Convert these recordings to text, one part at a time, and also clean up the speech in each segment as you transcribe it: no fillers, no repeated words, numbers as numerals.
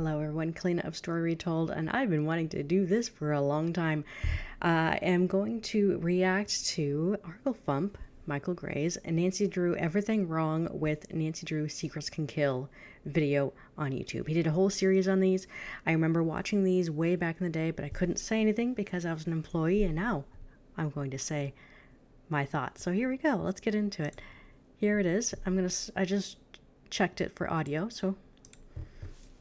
Hello everyone, Calina of StoryRetold, and I've been wanting to do this for a long time. I am going to react to Arglefumph, Michael Gray's, and Nancy Drew Everything Wrong with Nancy Drew Secrets Can Kill video on YouTube. He did a whole series on these. I remember watching these way back in the day, but I couldn't say anything because I was an employee, and now I'm going to say my thoughts. So here we go, let's get into it. Here it is. I just checked it for audio, so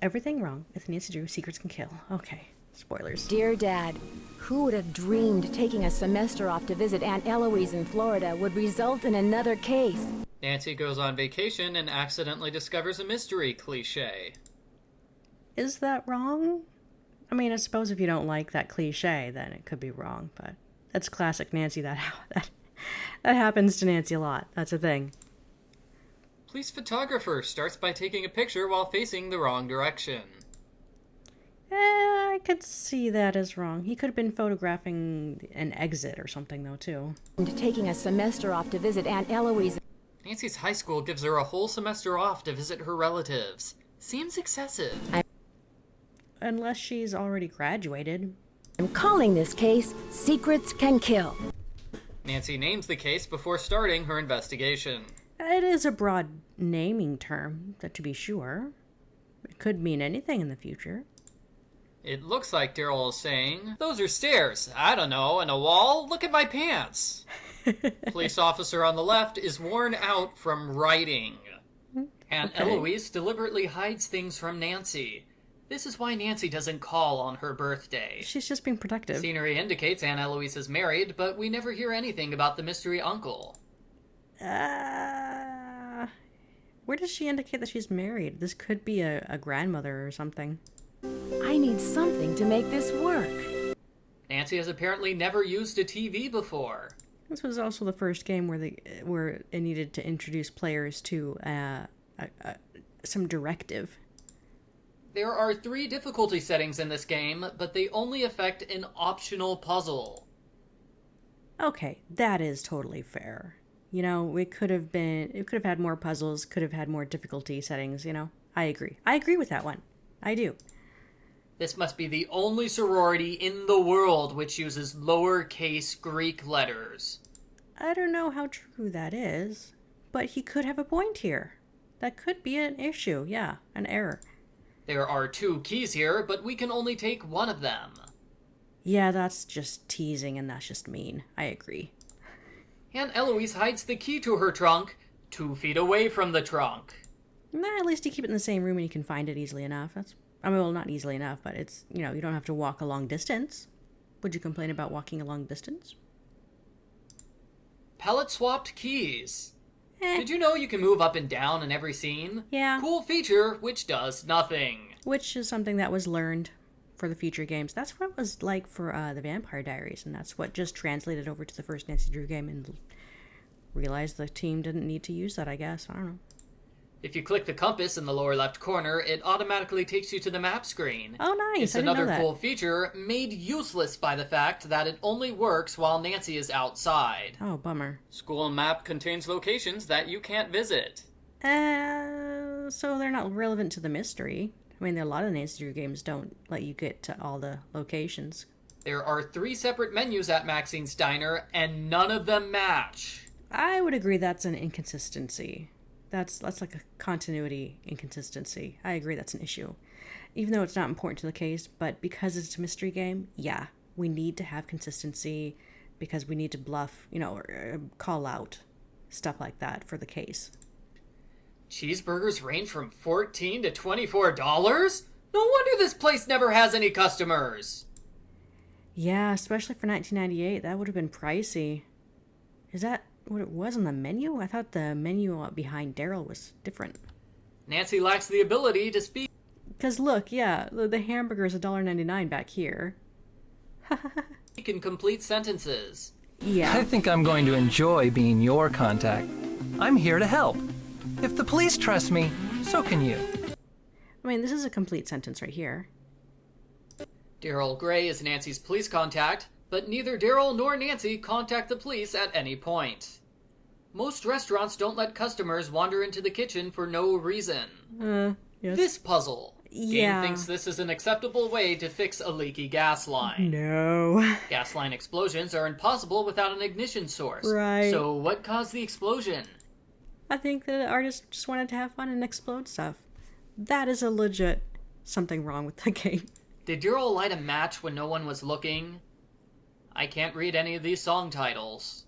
Everything Wrong with Nancy Drew Secrets Can Kill. Okay, spoilers. Dear Dad, who would have dreamed taking a semester off to visit Aunt Eloise in Florida would result in another case? Nancy goes on vacation and accidentally discovers a mystery cliché. Is that wrong? I mean, I suppose if you don't like that cliche, then it could be wrong, but that's classic Nancy. That happens to Nancy a lot. That's a thing. Police photographer starts by taking a picture while facing the wrong direction. I could see that as wrong. He could have been photographing an exit or something, though, too. Taking a semester off to visit Aunt Eloise. Nancy's high school gives her a whole semester off to visit her relatives. Seems excessive. Unless she's already graduated. I'm calling this case Secrets Can Kill. Nancy names the case before starting her investigation. It is a broad naming term, to be sure. It could mean anything in the future. It looks like Daryl is saying, "Those are stairs. I don't know. And a wall? Look at my pants." Police officer on the left is worn out from writing. Aunt Eloise deliberately hides things from Nancy. This is why Nancy doesn't call on her birthday. She's just being productive. Scenery indicates Aunt Eloise is married, but we never hear anything about the mystery uncle. Where does she indicate that she's married? This could be a grandmother or something. I need something to make this work. Nancy has apparently never used a TV before. This was also the first game where it needed to introduce players to some directive. There are 3 difficulty settings in this game, but they only affect an optional puzzle. Okay, that is totally fair. You know, it could have had more puzzles, could have had more difficulty settings, you know. I agree. I agree with that one. I do. This must be the only sorority in the world which uses lowercase Greek letters. I don't know how true that is, but he could have a point here. That could be an issue, yeah, an error. There are 2 keys here, but we can only take one of them. Yeah, that's just teasing and that's just mean. I agree. Aunt Eloise hides the key to her trunk 2 feet away from the trunk. Nah, at least you keep it in the same room and you can find it easily enough. Well, not easily enough, but it's, you know, you don't have to walk a long distance. Would you complain about walking a long distance? Palette swapped keys. Did you know you can move up and down in every scene? Yeah. Cool feature, which does nothing. Which is something that was learned for the future games. That's what it was like for the Vampire Diaries, and that's what just translated over to the first Nancy Drew game and realized the team didn't need to use that, I guess. I don't know. If you click the compass in the lower left corner, it automatically takes you to the map screen. Oh, nice. It's I didn't know another that. cool feature made useless by the fact that it only works while Nancy is outside. Oh, bummer. School map contains locations that you can't visit. So they're not relevant to the mystery. I mean, a lot of Nancy Drew games don't let you get to all the locations. There are 3 separate menus at Maxine's Diner, and none of them match. I would agree that's an inconsistency. That's like a continuity inconsistency. I agree that's an issue. Even though it's not important to the case, but because it's a mystery game, yeah, we need to have consistency because we need to bluff, you know, or call out stuff like that for the case. Cheeseburgers range from $14 to $24? No wonder this place never has any customers. Yeah, especially for 1998, that would have been pricey. Is that what it was on the menu? I thought the menu behind Daryl was different. Nancy lacks the ability to speak. Because look, yeah, the hamburger is $1.99 back here. In complete sentences. Yeah. I think I'm going to enjoy being your contact. I'm here to help. If the police trust me, so can you. I mean, this is a complete sentence right here. Daryl Gray is Nancy's police contact, but neither Daryl nor Nancy contact the police at any point. Most restaurants don't let customers wander into the kitchen for no reason. Yes. This puzzle. Yeah. Game thinks this is an acceptable way to fix a leaky gas line. No. Gas line explosions are impossible without an ignition source. Right. So what caused the explosion? I think the artist just wanted to have fun and explode stuff. That is a legit something wrong with the game. Did Daryl light a match when no one was looking? I can't read any of these song titles.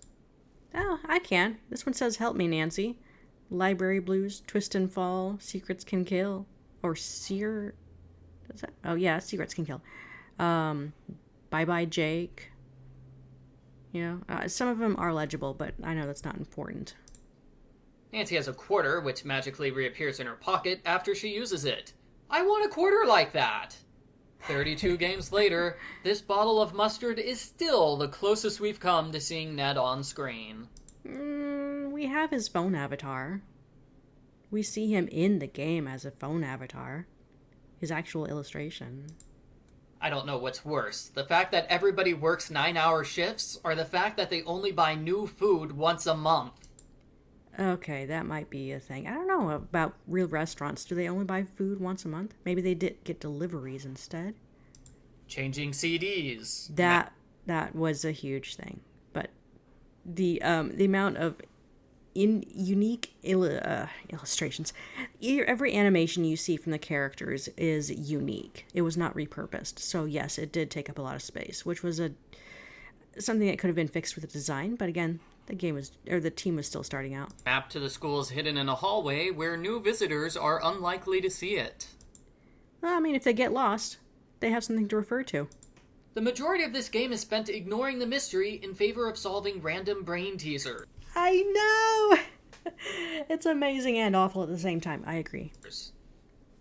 Oh, I can. This one says, "Help Me, Nancy." Library Blues, Twist and Fall, Secrets Can Kill. Or Seer... Does that? Oh, yeah, Secrets Can Kill. Bye Bye Jake. You know, some of them are legible, but I know that's not important. Nancy has a quarter, which magically reappears in her pocket after she uses it. I want a quarter like that! 32 games later, this bottle of mustard is still the closest we've come to seeing Ned on screen. We have his phone avatar. We see him in the game as a phone avatar. His actual illustration. I don't know what's worse, the fact that everybody works 9-hour shifts, or the fact that they only buy new food once a month. Okay, that might be a thing. I don't know about real restaurants. Do they only buy food once a month? Maybe they did get deliveries instead. Changing CDs. That was a huge thing. But the amount of unique illustrations. Every animation you see from the characters is unique. It was not repurposed. So yes, it did take up a lot of space, which was something that could have been fixed with the design. But again, the team was still starting out. Map to the school is hidden in a hallway where new visitors are unlikely to see it. Well, I mean, if they get lost, they have something to refer to. The majority of this game is spent ignoring the mystery in favor of solving random brain teasers. I know! It's amazing and awful at the same time. I agree.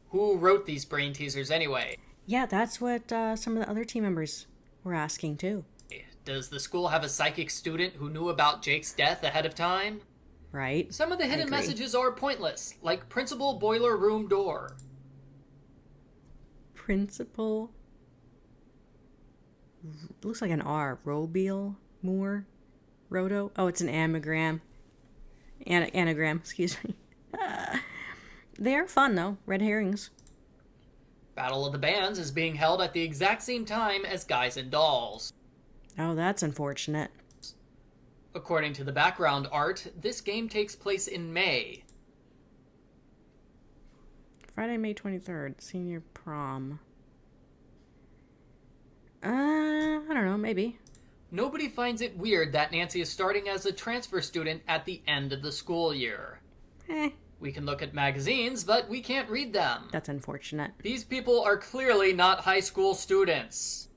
Who wrote these brain teasers anyway? Yeah, that's what some of the other team members were asking too. Does the school have a psychic student who knew about Jake's death ahead of time? Right. Some of the hidden messages are pointless, like Principal Boiler Room Door. Principal... Looks like an R. Robeal Moore? Roto? Oh, it's an anagram. Anagram, excuse me. They are fun, though. Red herrings. Battle of the Bands is being held at the exact same time as Guys and Dolls. Oh, that's unfortunate. According to the background art, this game takes place in May. Friday, May 23rd. Senior prom. I don't know, maybe. Nobody finds it weird that Nancy is starting as a transfer student at the end of the school year. We can look at magazines, but we can't read them. That's unfortunate. These people are clearly not high school students.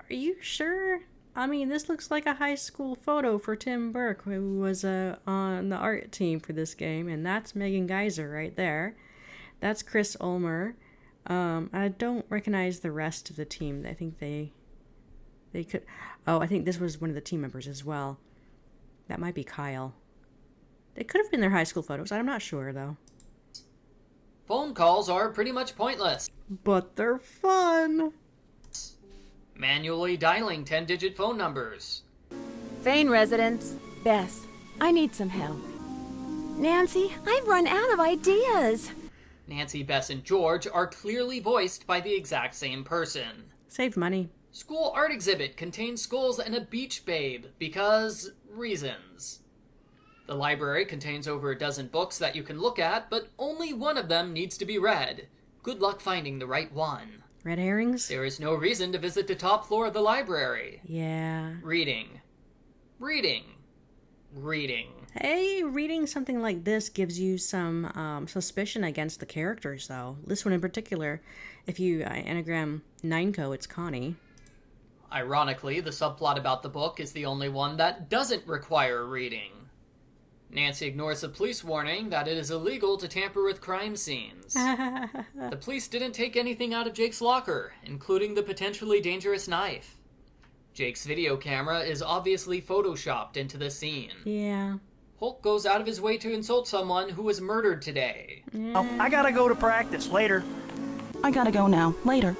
Are you sure? I mean, this looks like a high school photo for Tim Burke, who was on the art team for this game, and that's Megan Geyser right there. That's Chris Ulmer. I don't recognize the rest of the team. I think they could... Oh, I think this was one of the team members as well. That might be Kyle. They could have been their high school photos. I'm not sure, though. Phone calls are pretty much pointless. But they're fun. Manually dialing 10-digit phone numbers. Vane residence. Bess, I need some help. Nancy, I've run out of ideas. Nancy, Bess, and George are clearly voiced by the exact same person. Saved money. School art exhibit contains skulls and a beach babe because reasons. The library contains over a dozen books that you can look at, but only one of them needs to be read. Good luck finding the right one. Red herrings? There is no reason to visit the top floor of the library. Yeah. Reading. Reading. Reading. Hey, reading something like this gives you some suspicion against the characters, though. This one in particular, if you anagram Nineco, it's Connie. Ironically, the subplot about the book is the only one that doesn't require reading. Nancy ignores the police warning that it is illegal to tamper with crime scenes. The police didn't take anything out of Jake's locker, including the potentially dangerous knife. Jake's video camera is obviously photoshopped into the scene. Yeah. Hulk goes out of his way to insult someone who was murdered today. Oh, I gotta go to practice. Later. I gotta go now. Later.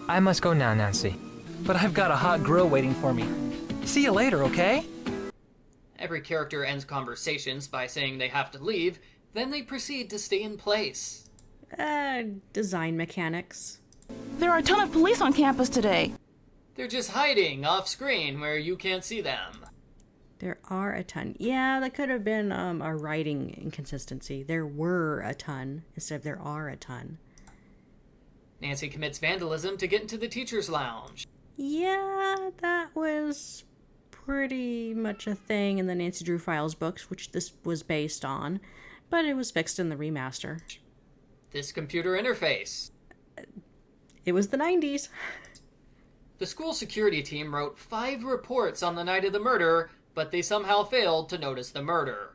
I must go now, Nancy. But I've got a hot grill waiting for me. See you later, okay? Every character ends conversations by saying they have to leave, then they proceed to stay in place. Design mechanics. There are a ton of police on campus today. They're just hiding off screen where you can't see them. There are a ton. Yeah, that could have been a writing inconsistency. There were a ton instead of there are a ton. Nancy commits vandalism to get into the teacher's lounge. Yeah, that was pretty much a thing in the Nancy Drew Files books, which this was based on, but it was fixed in the remaster. This computer interface. It was the 90s. The school security team wrote 5 reports on the night of the murder, but they somehow failed to notice the murder.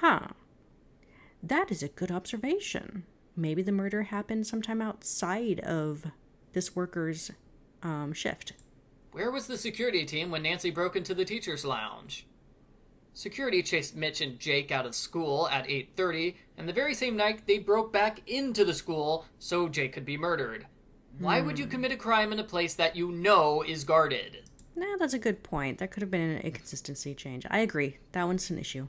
Huh. That is a good observation. Maybe the murder happened sometime outside of this worker's shift. Where was the security team when Nancy broke into the teacher's lounge? Security chased Mitch and Jake out of school at 8:30, and the very same night they broke back into the school so Jake could be murdered. Why would you commit a crime in a place that you know is guarded? Nah, that's a good point. That could have been an inconsistency change. I agree. That one's an issue.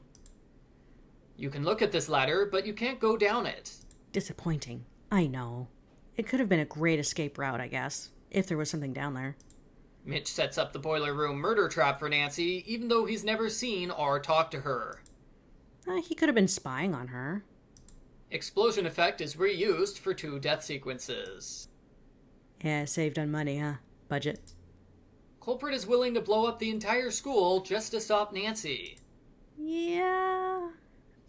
You can look at this ladder, but you can't go down it. Disappointing. I know. It could have been a great escape route, I guess, if there was something down there. Mitch sets up the boiler room murder trap for Nancy, even though he's never seen or talked to her. He could have been spying on her. Explosion effect is reused for 2 death sequences. Yeah, saved on money, huh? Budget. Culprit is willing to blow up the entire school just to stop Nancy. Yeah,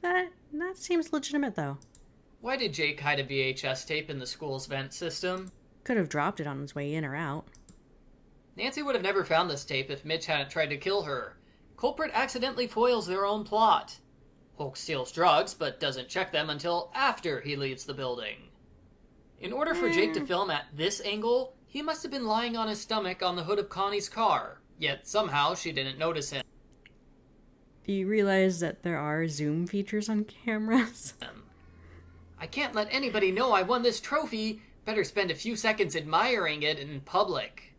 that seems legitimate, though. Why did Jake hide a VHS tape in the school's vent system? Could have dropped it on his way in or out. Nancy would have never found this tape if Mitch hadn't tried to kill her. Culprit accidentally foils their own plot. Hulk steals drugs, but doesn't check them until after he leaves the building. In order for Jake to film at this angle, he must have been lying on his stomach on the hood of Connie's car, yet somehow she didn't notice him. Do you realize that there are zoom features on cameras? I can't let anybody know I won this trophy. Better spend a few seconds admiring it in public.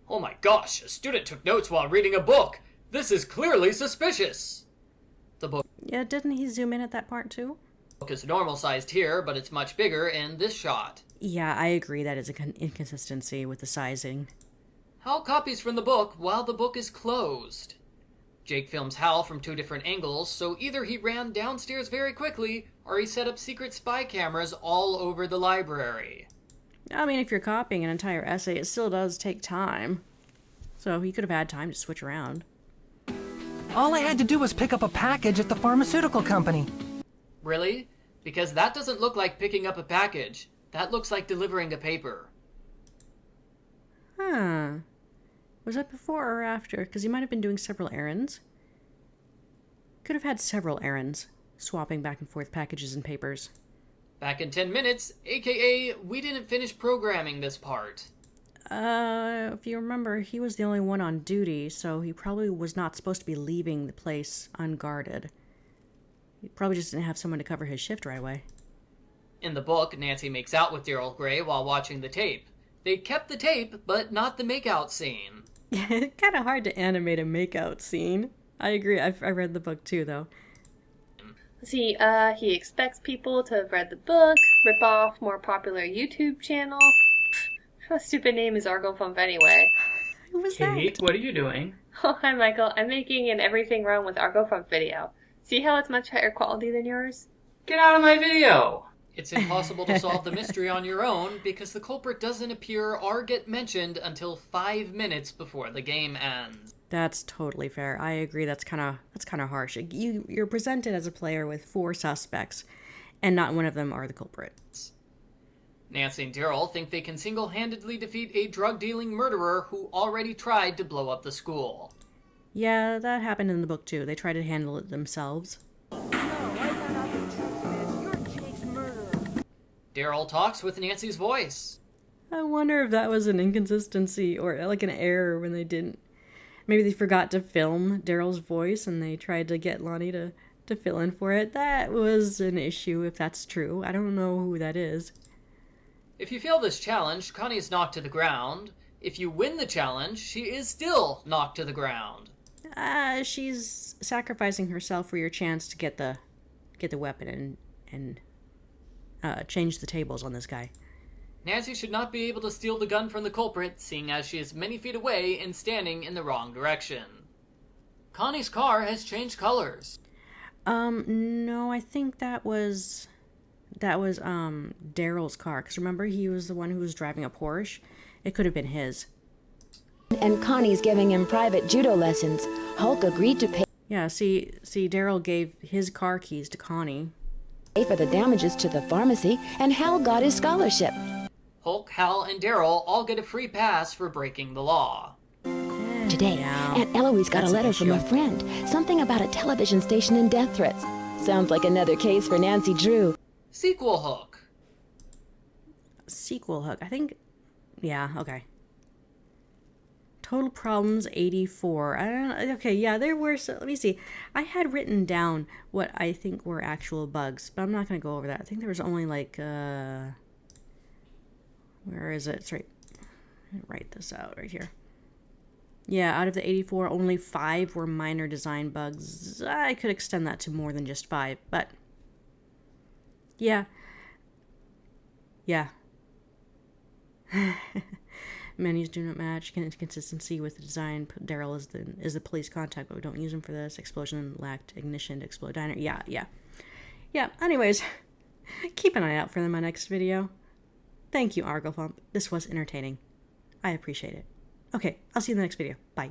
Oh my gosh, a student took notes while reading a book. This is clearly suspicious. The book Yeah, didn't he zoom in at that part too? is normal sized here, but it's much bigger in this shot. Yeah, I agree that is an inconsistency with the sizing. Hal copies from the book while the book is closed. Jake films Hal from 2 different angles, so either he ran downstairs very quickly, or he set up secret spy cameras all over the library. I mean, if you're copying an entire essay, it still does take time. So he could have had time to switch around. All I had to do was pick up a package at the pharmaceutical company. Really? Because that doesn't look like picking up a package. That looks like delivering a paper. Huh. Was that before or after? Because he might have been doing several errands. Could have had several errands, swapping back and forth packages and papers. Back in 10 minutes, aka we didn't finish programming this part. If you remember, he was the only one on duty, so he probably was not supposed to be leaving the place unguarded. He probably just didn't have someone to cover his shift right away. In the book, Nancy makes out with Daryl Gray while watching the tape. They kept the tape, but not the makeout scene. It's kind of hard to animate a makeout scene. I agree. I read the book too, though. See, he expects people to have read the book, rip off more popular YouTube channel. How stupid name is Arglefumph anyway? Who was Kate, that? what are you doing? Oh, hi Michael. I'm making an Everything Wrong with Arglefumph video. See how it's much higher quality than yours? Get out of my video! It's impossible to solve the mystery on your own because the culprit doesn't appear or get mentioned until 5 minutes before the game ends. That's totally fair. I agree. That's kind of harsh. You're presented as a player with 4 suspects, and not one of them are the culprits. Nancy and Daryl think they can single-handedly defeat a drug-dealing murderer who already tried to blow up the school. Yeah, that happened in the book too. They tried to handle it themselves. Daryl talks with Nancy's voice. I wonder if that was an inconsistency or like an error when they didn't. Maybe they forgot to film Daryl's voice and they tried to get Lonnie to fill in for it. That was an issue if that's true. I don't know who that is. If you fail this challenge, Connie is knocked to the ground. If you win the challenge, she is still knocked to the ground. She's sacrificing herself for your chance to get the weapon and change the tables on this guy. Nancy should not be able to steal the gun from the culprit, seeing as she is many feet away and standing in the wrong direction. Connie's car has changed colors. No, I think that was Daryl's car. Because remember, he was the one who was driving a Porsche. It could have been his. And Connie's giving him private judo lessons. Hulk agreed to pay Yeah, see, Daryl gave his car keys to Connie. for the damages to the pharmacy, and Hal got his scholarship. Hulk, Hal, and Daryl all get a free pass for breaking the law. Today, Yeah. Aunt Eloise got That's a an letter from a issue. friend. Something about a television station and death threats. Sounds like another case for Nancy Drew. Sequel hook. Sequel hook. I think. Yeah. Okay. Total problems 84. I don't know. Okay. Yeah, there were. So, let me see. I had written down what I think were actual bugs, but I'm not going to go over that. I think there was only like. Where is it? It's right. Write this out right here. Yeah, out of the 84, only 5 were minor design bugs. I could extend that to more than just 5, but yeah. Yeah. Menus do not match. Inconsistency with the design. Daryl is the police contact, but we don't use him for this. Explosion lacked ignition to explode diner. Yeah. Yeah, anyways, keep an eye out for my next video. Thank you, Arglefumph. This was entertaining. I appreciate it. Okay, I'll see you in the next video. Bye.